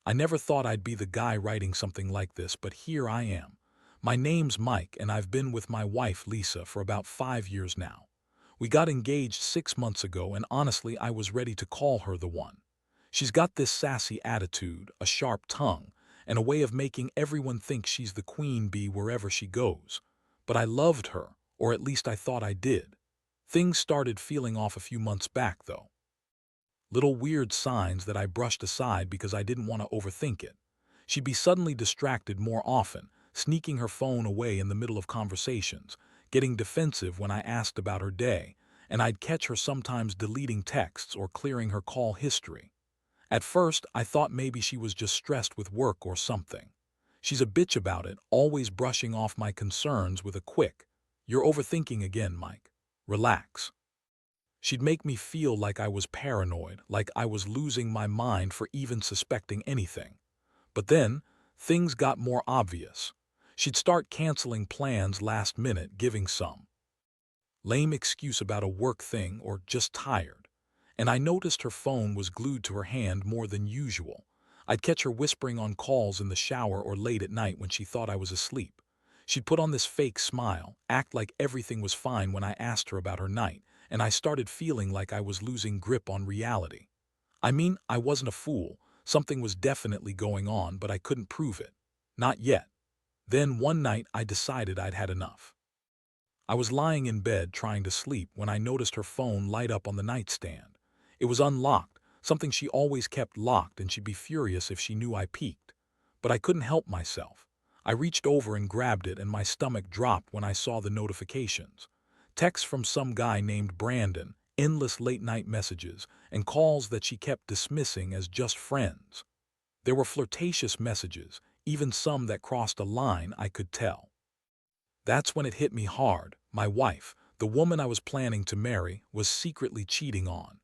I never thought I'd be the guy writing something like this, but here I am. My name's Mike, and I've been with my wife, Lisa, for about 5 years now. We got engaged 6 months ago, and honestly, I was ready to call her the one. She's got this sassy attitude, a sharp tongue, and a way of making everyone think she's the queen bee wherever she goes. But I loved her, or at least I thought I did. Things started feeling off a few months back, though. Little weird signs that I brushed aside because I didn't want to overthink it. She'd be suddenly distracted more often, sneaking her phone away in the middle of conversations, getting defensive when I asked about her day, and I'd catch her sometimes deleting texts or clearing her call history. At first, I thought maybe she was just stressed with work or something. She's a bitch about it, always brushing off my concerns with a quick, "You're overthinking again, Mike. Relax." She'd make me feel like I was paranoid, like I was losing my mind for even suspecting anything. But then, things got more obvious. She'd start canceling plans last minute, giving some lame excuse about a work thing or just tired. And I noticed her phone was glued to her hand more than usual. I'd catch her whispering on calls in the shower or late at night when she thought I was asleep. She'd put on this fake smile, act like everything was fine when I asked her about her night, and I started feeling like I was losing grip on reality. I mean, I wasn't a fool. Something was definitely going on, but I couldn't prove it. Not yet. Then one night I decided I'd had enough. I was lying in bed trying to sleep when I noticed her phone light up on the nightstand. It was unlocked, something she always kept locked, and she'd be furious if she knew I peeked. But I couldn't help myself. I reached over and grabbed it, and my stomach dropped when I saw the notifications. Texts from some guy named Brandon, endless late-night messages, and calls that she kept dismissing as just friends. There were flirtatious messages, even some that crossed a line, I could tell. That's when it hit me hard. My wife, the woman I was planning to marry, was secretly cheating on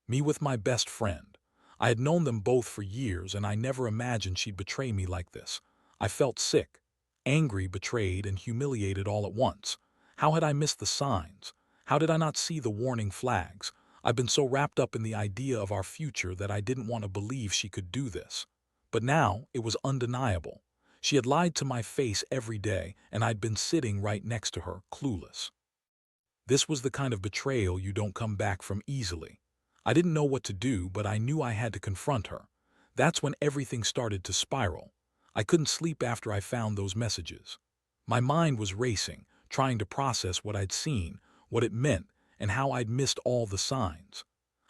me with my best friend. I had known them both for years, and I never imagined she'd betray me like this. I felt sick, angry, betrayed, and humiliated all at once. How had I missed the signs? How did I not see the warning flags? I've been so wrapped up in the idea of our future that I didn't want to believe she could do this. But now it was undeniable. She had lied to my face every day, and I'd been sitting right next to her, clueless. This was the kind of betrayal you don't come back from easily. I didn't know what to do, but I knew I had to confront her. That's when everything started to spiral. I couldn't sleep after I found those messages. My mind was racing, trying to process what I'd seen, what it meant, and how I'd missed all the signs.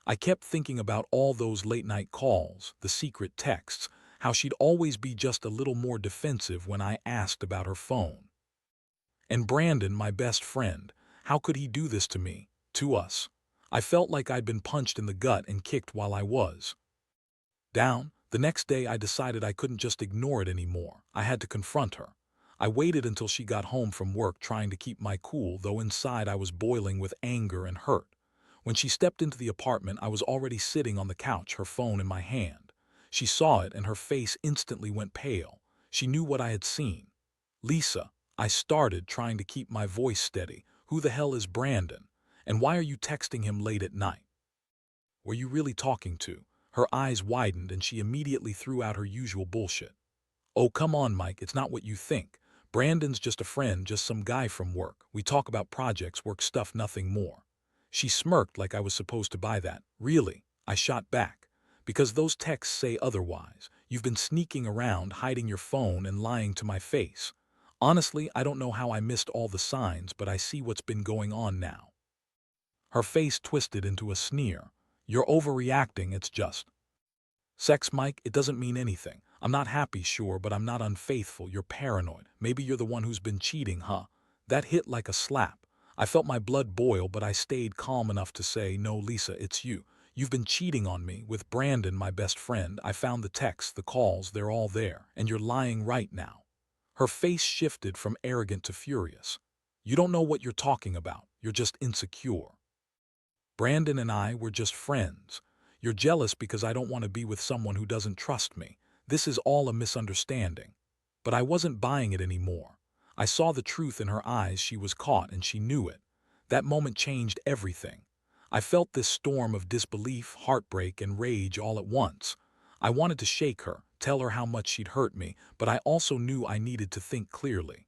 I kept thinking about all those late-night calls, the secret texts, how she'd always be just a little more defensive when I asked about her phone. And Brandon, my best friend, how could he do this to me, to us? I felt like I'd been punched in the gut and kicked while I was down. The next day I decided I couldn't just ignore it anymore. I had to confront her. I waited until she got home from work, trying to keep my cool, though inside I was boiling with anger and hurt. When she stepped into the apartment, I was already sitting on the couch, her phone in my hand. She saw it, and her face instantly went pale. She knew what I had seen. "Lisa," I started, trying to keep my voice steady. "Who the hell is Brandon? And why are you texting him late at night? Were you really talking to?" Her eyes widened, and she immediately threw out her usual bullshit. "Oh, come on, Mike, it's not what you think. Brandon's just a friend, just some guy from work. We talk about projects, work stuff, nothing more." She smirked like I was supposed to buy that. "Really?" I shot back. "Because those texts say otherwise. You've been sneaking around, hiding your phone, and lying to my face. Honestly, I don't know how I missed all the signs, but I see what's been going on now." Her face twisted into a sneer. "You're overreacting, it's just sex, Mike. It doesn't mean anything. I'm not happy, sure, but I'm not unfaithful. You're paranoid. Maybe you're the one who's been cheating, huh?" That hit like a slap. I felt my blood boil, but I stayed calm enough to say, "No, Lisa, it's you. You've been cheating on me with Brandon, my best friend. I found the texts, the calls, they're all there, and you're lying right now." Her face shifted from arrogant to furious. "You don't know what you're talking about. You're just insecure. Brandon and I were just friends. You're jealous because I don't want to be with someone who doesn't trust me. This is all a misunderstanding." But I wasn't buying it anymore. I saw the truth in her eyes. She was caught, and she knew it. That moment changed everything. I felt this storm of disbelief, heartbreak, and rage all at once. I wanted to shake her, tell her how much she'd hurt me, but I also knew I needed to think clearly.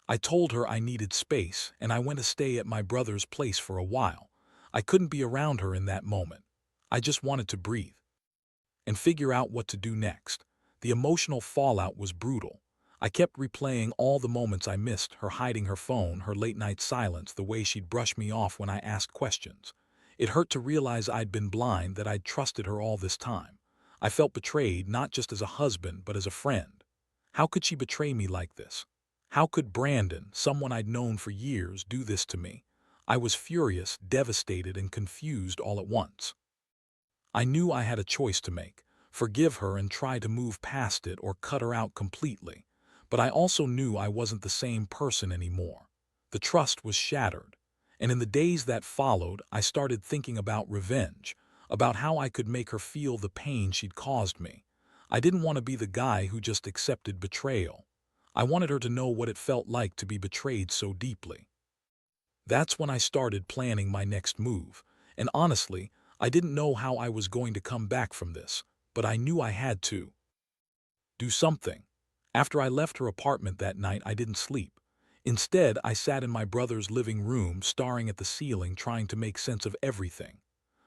I told her I needed space, and I went to stay at my brother's place for a while. I couldn't be around her in that moment. I just wanted to breathe and figure out what to do next. The emotional fallout was brutal. I kept replaying all the moments I missed, her hiding her phone, her late-night silence, the way she'd brush me off when I asked questions. It hurt to realize I'd been blind, that I'd trusted her all this time. I felt betrayed, not just as a husband, but as a friend. How could she betray me like this? How could Brandon, someone I'd known for years, do this to me? I was furious, devastated, and confused all at once. I knew I had a choice to make: forgive her and try to move past it, or cut her out completely. But I also knew I wasn't the same person anymore. The trust was shattered. And in the days that followed, I started thinking about revenge, about how I could make her feel the pain she'd caused me. I didn't want to be the guy who just accepted betrayal. I wanted her to know what it felt like to be betrayed so deeply. That's when I started planning my next move. And honestly, I didn't know how I was going to come back from this, but I knew I had to do something. After I left her apartment that night, I didn't sleep. Instead, I sat in my brother's living room, staring at the ceiling, trying to make sense of everything.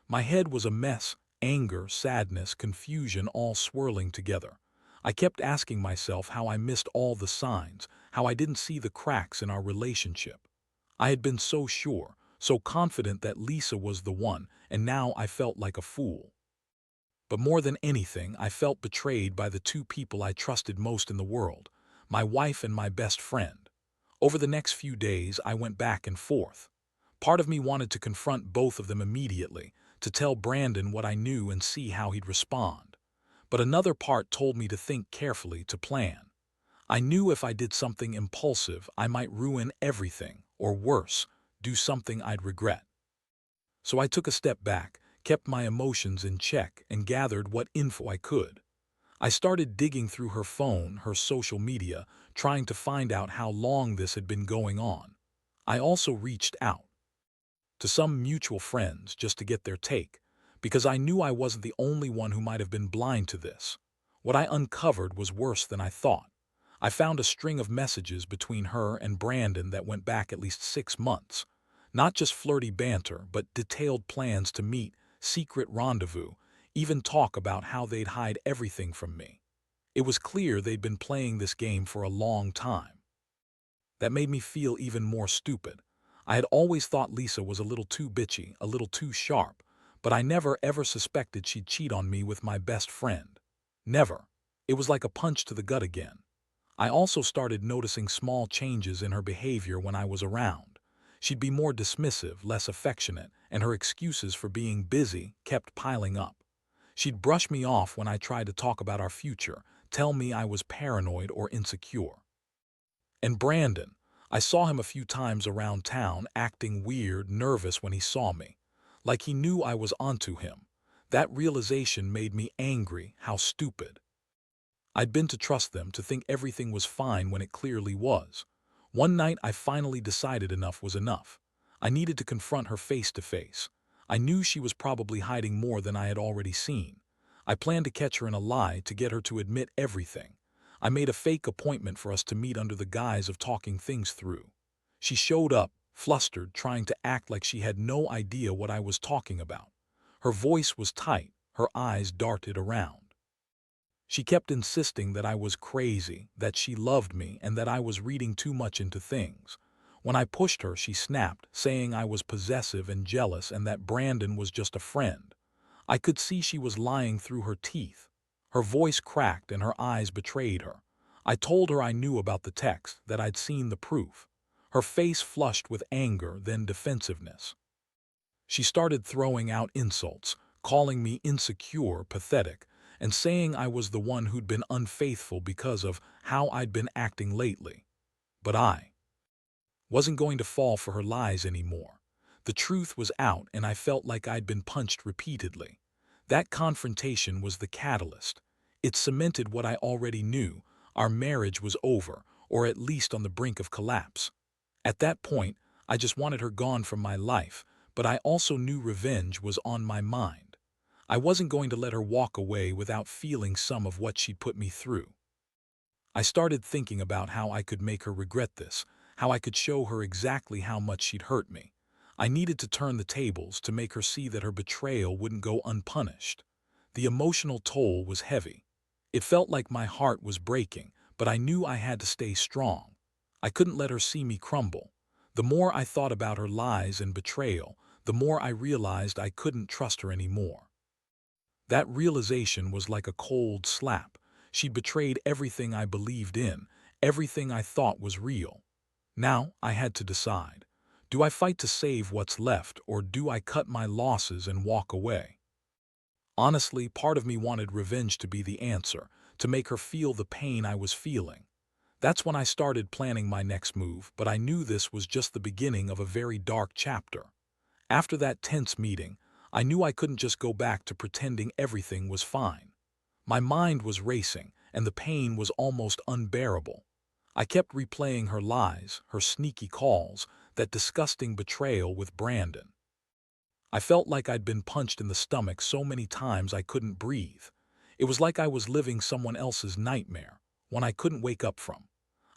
My head was a mess: anger, sadness, confusion, all swirling together. I kept asking myself how I missed all the signs, how I didn't see the cracks in our relationship. I had been so sure, so confident that Lisa was the one, and now I felt like a fool. But more than anything, I felt betrayed by the two people I trusted most in the world: my wife and my best friend. Over the next few days, I went back and forth. Part of me wanted to confront both of them immediately, to tell Brandon what I knew and see how he'd respond. But another part told me to think carefully, to plan. I knew if I did something impulsive, I might ruin everything, or worse, do something I'd regret. So I took a step back, kept my emotions in check, and gathered what info I could. I started digging through her phone, her social media, trying to find out how long this had been going on. I also reached out to some mutual friends just to get their take, because I knew I wasn't the only one who might have been blind to this. What I uncovered was worse than I thought. I found a string of messages between her and Brandon that went back at least 6 months. Not just flirty banter, but detailed plans to meet, secret rendezvous, even talk about how they'd hide everything from me. It was clear they'd been playing this game for a long time. That made me feel even more stupid. I had always thought Lisa was a little too bitchy, a little too sharp, but I never ever suspected she'd cheat on me with my best friend. Never. It was like a punch to the gut again. I also started noticing small changes in her behavior when I was around. She'd be more dismissive, less affectionate, and her excuses for being busy kept piling up. She'd brush me off when I tried to talk about our future, tell me I was paranoid or insecure. And Brandon, I saw him a few times around town, acting weird, nervous when he saw me, like he knew I was onto him. That realization made me angry. How stupid. I'd been to trust them, to think everything was fine when it clearly was. One night I finally decided enough was enough. I needed to confront her face to face. I knew she was probably hiding more than I had already seen. I planned to catch her in a lie, to get her to admit everything. I made a fake appointment for us to meet under the guise of talking things through. She showed up, flustered, trying to act like she had no idea what I was talking about. Her voice was tight, her eyes darted around. She kept insisting that I was crazy, that she loved me, and that I was reading too much into things. When I pushed her, she snapped, saying I was possessive and jealous and that Brandon was just a friend. I could see she was lying through her teeth. Her voice cracked and her eyes betrayed her. I told her I knew about the text, that I'd seen the proof. Her face flushed with anger, then defensiveness. She started throwing out insults, calling me insecure, pathetic, and saying I was the one who'd been unfaithful because of how I'd been acting lately. But I wasn't going to fall for her lies anymore. The truth was out, and I felt like I'd been punched repeatedly. That confrontation was the catalyst. It cemented what I already knew: our marriage was over, or at least on the brink of collapse. At that point, I just wanted her gone from my life, but I also knew revenge was on my mind. I wasn't going to let her walk away without feeling some of what she'd put me through. I started thinking about how I could make her regret this, how I could show her exactly how much she'd hurt me. I needed to turn the tables to make her see that her betrayal wouldn't go unpunished. The emotional toll was heavy. It felt like my heart was breaking, but I knew I had to stay strong. I couldn't let her see me crumble. The more I thought about her lies and betrayal, the more I realized I couldn't trust her anymore. That realization was like a cold slap. She'd betrayed everything I believed in, everything I thought was real. Now I had to decide. Do I fight to save what's left, or do I cut my losses and walk away? Honestly, part of me wanted revenge to be the answer, to make her feel the pain I was feeling. That's when I started planning my next move, but I knew this was just the beginning of a very dark chapter. After that tense meeting, I knew I couldn't just go back to pretending everything was fine. My mind was racing, and the pain was almost unbearable. I kept replaying her lies, her sneaky calls, that disgusting betrayal with Brandon. I felt like I'd been punched in the stomach so many times I couldn't breathe. It was like I was living someone else's nightmare, one I couldn't wake up from.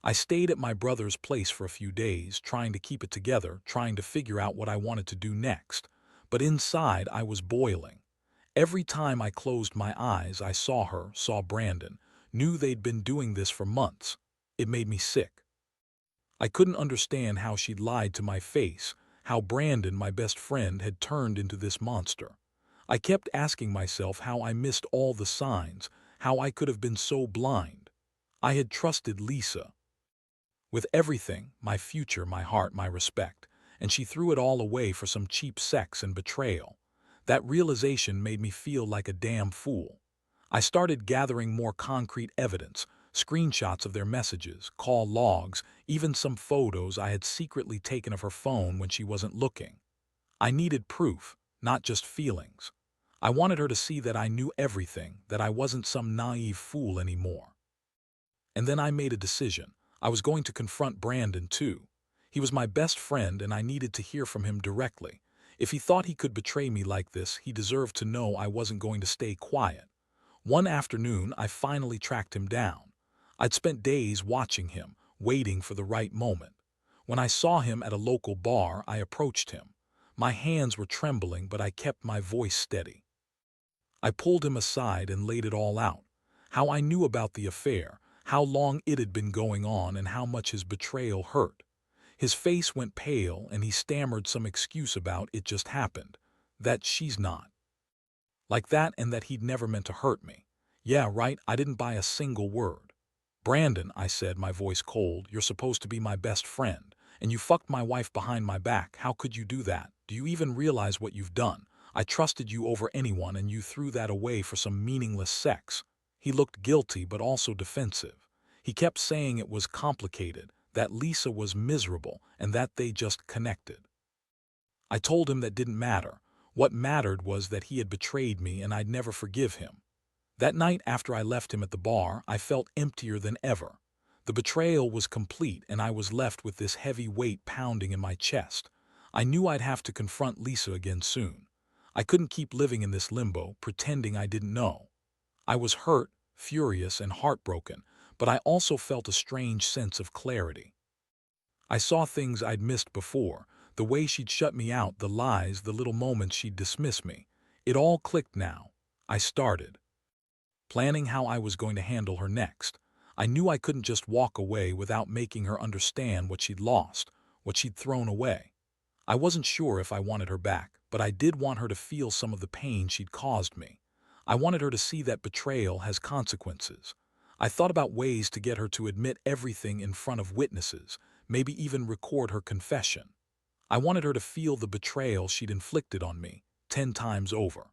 I stayed at my brother's place for a few days, trying to keep it together, trying to figure out what I wanted to do next. But inside, I was boiling. Every time I closed my eyes, I saw her, saw Brandon, knew they'd been doing this for months. It made me sick. I couldn't understand how she'd lied to my face, how Brandon, my best friend, had turned into this monster. I kept asking myself how I missed all the signs, how I could have been so blind. I had trusted Lisa with everything, my future, my heart, my respect, and she threw it all away for some cheap sex and betrayal. That realization made me feel like a damn fool. I started gathering more concrete evidence, screenshots of their messages, call logs, even some photos I had secretly taken of her phone when she wasn't looking. I needed proof, not just feelings. I wanted her to see that I knew everything, that I wasn't some naive fool anymore. And then I made a decision. I was going to confront Brandon too. He was my best friend and I needed to hear from him directly. If he thought he could betray me like this, he deserved to know I wasn't going to stay quiet. One afternoon, I finally tracked him down. I'd spent days watching him, waiting for the right moment. When I saw him at a local bar, I approached him. My hands were trembling, but I kept my voice steady. I pulled him aside and laid it all out. How I knew about the affair, how long it had been going on, and how much his betrayal hurt. His face went pale and he stammered some excuse about it just happened. That she's not like that and that he'd never meant to hurt me. Yeah, right, I didn't buy a single word. Brandon, I said, my voice cold, you're supposed to be my best friend, and you fucked my wife behind my back. How could you do that? Do you even realize what you've done? I trusted you over anyone and you threw that away for some meaningless sex. He looked guilty but also defensive. He kept saying it was complicated, that Lisa was miserable, and that they just connected. I told him that didn't matter. What mattered was that he had betrayed me and I'd never forgive him. That night after I left him at the bar, I felt emptier than ever. The betrayal was complete and I was left with this heavy weight pounding in my chest. I knew I'd have to confront Lisa again soon. I couldn't keep living in this limbo, pretending I didn't know. I was hurt, furious, and heartbroken, but I also felt a strange sense of clarity. I saw things I'd missed before, the way she'd shut me out, the lies, the little moments she'd dismiss me. It all clicked now. I started planning how I was going to handle her next. I knew I couldn't just walk away without making her understand what she'd lost, what she'd thrown away. I wasn't sure if I wanted her back, but I did want her to feel some of the pain she'd caused me. I wanted her to see that betrayal has consequences. I thought about ways to get her to admit everything in front of witnesses, maybe even record her confession. I wanted her to feel the betrayal she'd inflicted on me, 10 times over.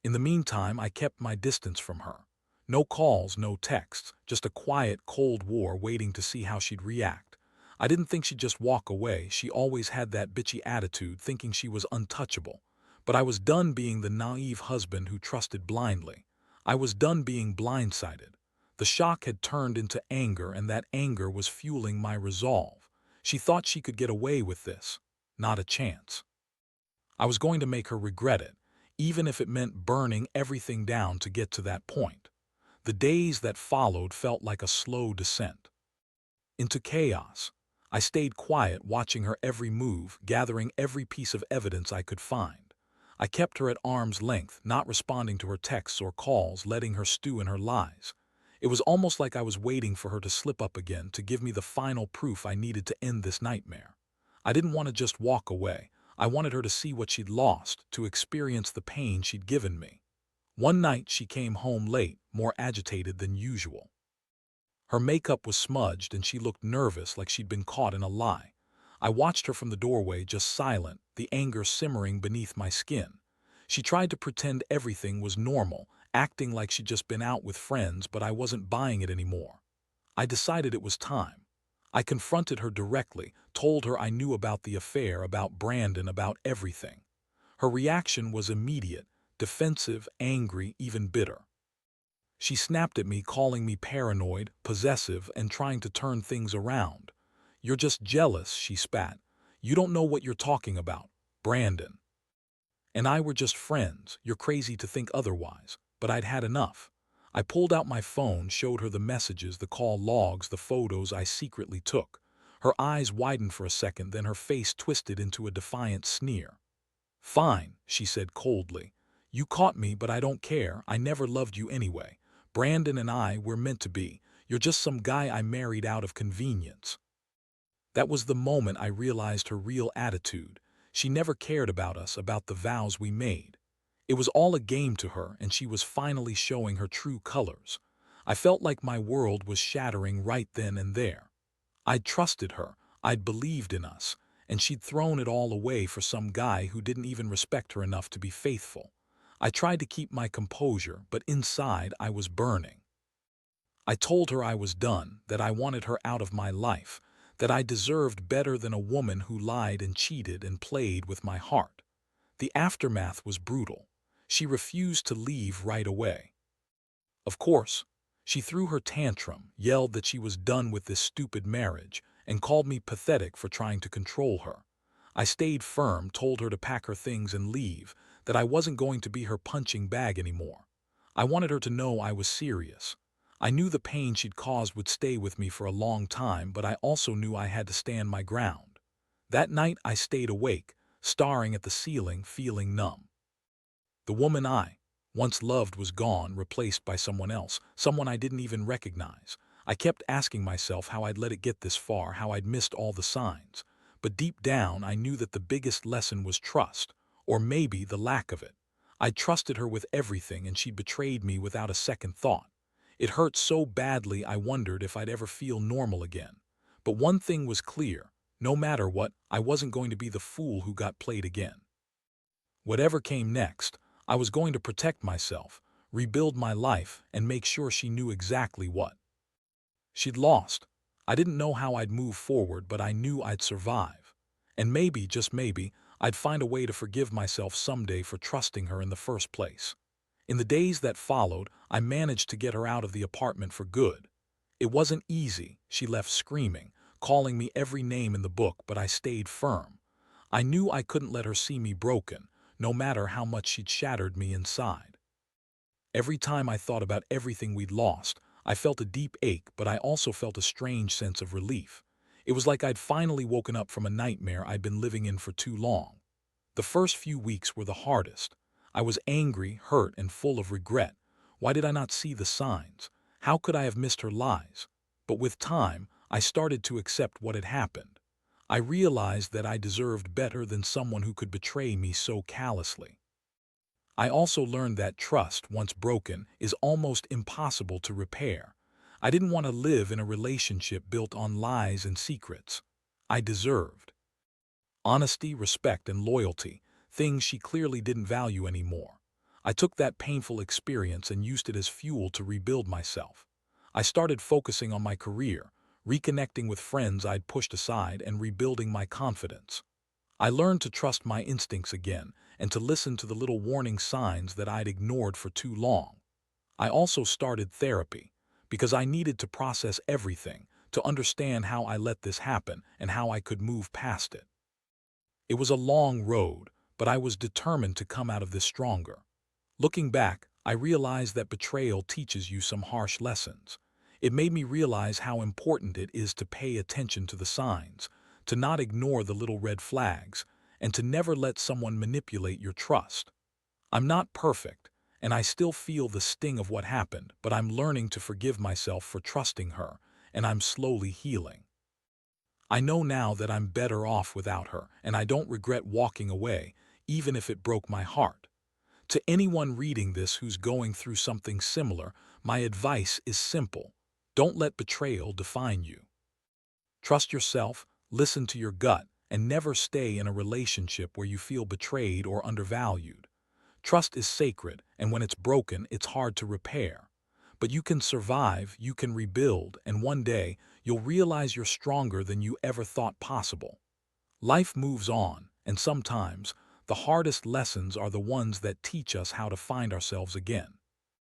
In the meantime, I kept my distance from her. No calls, no texts, just a quiet, cold war waiting to see how she'd react. I didn't think she'd just walk away. She always had that bitchy attitude, thinking she was untouchable. But I was done being the naive husband who trusted blindly. I was done being blindsided. The shock had turned into anger, and that anger was fueling my resolve. She thought she could get away with this. Not a chance. I was going to make her regret it. even if it meant burning everything down to get to that point. The days that followed felt like a slow descent into chaos. I stayed quiet, watching her every move, gathering every piece of evidence I could find. I kept her at arm's length, not responding to her texts or calls, letting her stew in her lies. It was almost like I was waiting for her to slip up again, to give me the final proof I needed to end this nightmare. I didn't want to just walk away. I wanted her to see what she'd lost, to experience the pain she'd given me. One night she came home late, more agitated than usual. Her makeup was smudged and she looked nervous, like she'd been caught in a lie. I watched her from the doorway, just silent, the anger simmering beneath my skin. She tried to pretend everything was normal, acting like she'd just been out with friends, but I wasn't buying it anymore. I decided it was time. I confronted her directly, told her I knew about the affair, about Brandon, about everything. Her reaction was immediate, defensive, angry, even bitter. She snapped at me, calling me paranoid, possessive, and trying to turn things around. "You're just jealous," she spat. "You don't know what you're talking about. Brandon and I were just friends. You're crazy to think otherwise." But I'd had enough. I pulled out my phone, showed her the messages, the call logs, the photos I secretly took. Her eyes widened for a second, then her face twisted into a defiant sneer. "Fine," she said coldly. "You caught me, but I don't care. I never loved you anyway. Brandon and I, we're meant to be. You're just some guy I married out of convenience." That was the moment I realized her real attitude. She never cared about us, about the vows we made. It was all a game to her, and she was finally showing her true colors. I felt like my world was shattering right then and there. I'd trusted her, I'd believed in us, and she'd thrown it all away for some guy who didn't even respect her enough to be faithful. I tried to keep my composure, but inside I was burning. I told her I was done, that I wanted her out of my life, that I deserved better than a woman who lied and cheated and played with my heart. The aftermath was brutal. She refused to leave right away. Of course, she threw her tantrum, yelled that she was done with this stupid marriage, and called me pathetic for trying to control her. I stayed firm, told her to pack her things and leave, that I wasn't going to be her punching bag anymore. I wanted her to know I was serious. I knew the pain she'd caused would stay with me for a long time, but I also knew I had to stand my ground. That night I stayed awake, staring at the ceiling, feeling numb. The woman I once loved was gone, replaced by someone else, someone I didn't even recognize. I kept asking myself how I'd let it get this far, how I'd missed all the signs. But deep down, I knew that the biggest lesson was trust, or maybe the lack of it. I'd trusted her with everything, and she'd betrayed me without a second thought. It hurt so badly I wondered if I'd ever feel normal again. But one thing was clear: no matter what, I wasn't going to be the fool who got played again. Whatever came next, I was going to protect myself, rebuild my life, and make sure she knew exactly what she'd lost. I didn't know how I'd move forward, but I knew I'd survive. And maybe, just maybe, I'd find a way to forgive myself someday for trusting her in the first place. In the days that followed, I managed to get her out of the apartment for good. It wasn't easy. She left screaming, calling me every name in the book, but I stayed firm. I knew I couldn't let her see me broken, no matter how much she'd shattered me inside. Every time I thought about everything we'd lost, I felt a deep ache, but I also felt a strange sense of relief. It was like I'd finally woken up from a nightmare I'd been living in for too long. The first few weeks were the hardest. I was angry, hurt, and full of regret. Why did I not see the signs? How could I have missed her lies? But with time, I started to accept what had happened. I realized that I deserved better than someone who could betray me so callously. I also learned that trust, once broken, is almost impossible to repair. I didn't want to live in a relationship built on lies and secrets. I deserved honesty, respect, and loyalty, things she clearly didn't value anymore. I took that painful experience and used it as fuel to rebuild myself. I started focusing on my career, reconnecting with friends I'd pushed aside, and rebuilding my confidence. I learned to trust my instincts again and to listen to the little warning signs that I'd ignored for too long. I also started therapy because I needed to process everything, to understand how I let this happen and how I could move past it. It was a long road, but I was determined to come out of this stronger. Looking back, I realized that betrayal teaches you some harsh lessons. It made me realize how important it is to pay attention to the signs, to not ignore the little red flags, and to never let someone manipulate your trust. I'm not perfect, and I still feel the sting of what happened, but I'm learning to forgive myself for trusting her, and I'm slowly healing. I know now that I'm better off without her, and I don't regret walking away, even if it broke my heart. To anyone reading this who's going through something similar, my advice is simple. Don't let betrayal define you. Trust yourself, listen to your gut, and never stay in a relationship where you feel betrayed or undervalued. Trust is sacred, and when it's broken, it's hard to repair. But you can survive, you can rebuild, and one day, you'll realize you're stronger than you ever thought possible. Life moves on, and sometimes, the hardest lessons are the ones that teach us how to find ourselves again.